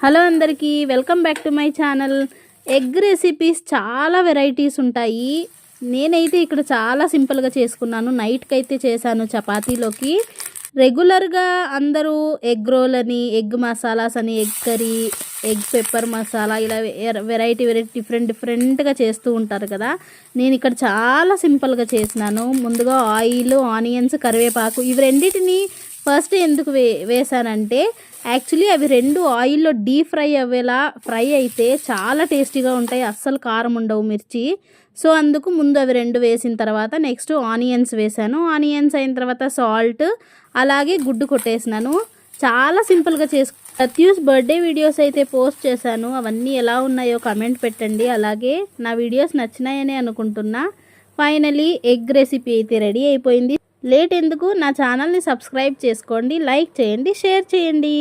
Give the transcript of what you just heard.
Hello అందరికీ welcome back to my channel. Egg recipes చాలా varieties ఉంటాయి. నేనైతే ఇక్కడ చాలా సింపుల్గా చేసుకున్నాను. నైట్కి అయితే చేశాను చపాతీలోకి. రెగ్యులర్గా అందరూ ఎగ్ రోల్ అని, ఎగ్ మసాలాస్ అని, egg curry, egg pepper masala ఇలా వెరైటీ డిఫరెంట్గా చేస్తూ ఉంటారు కదా. నేను ఇక్కడ చాలా సింపుల్గా చేసినాను. ముందుగా ఆయిల్, ఆనియన్స్, కరివేపాకు ఇవి రెండింటిని ఫస్ట్ ఎందుకు వేసానంటే యాక్చువల్లీ అవి రెండు ఆయిల్లో డీప్ ఫ్రై అయ్యేలా ఫ్రై అయితే చాలా టేస్టీగా ఉంటాయి. అస్సలు కారం ఉండవు మిర్చి. సో అందుకు ముందు అవి రెండు వేసిన తర్వాత నెక్స్ట్ ఆనియన్స్ వేసాను. ఆనియన్స్ అయిన తర్వాత సాల్ట్, అలాగే గుడ్డు కొట్టేసినాను. చాలా సింపుల్గా ప్రత్యూస్ బర్త్డే వీడియోస్ అయితే పోస్ట్ చేశాను. అవన్నీ ఎలా ఉన్నాయో కమెంట్ పెట్టండి. అలాగే నా వీడియోస్ నచ్చినాయని అనుకుంటున్నా. ఫైనలీ ఎగ్ రెసిపీ అయితే రెడీ అయిపోయింది. లేట్ ఎందుకు, నా ఛానల్ని సబ్స్క్రైబ్ చేసుకోండి, లైక్ చేయండి, షేర్ చేయండి.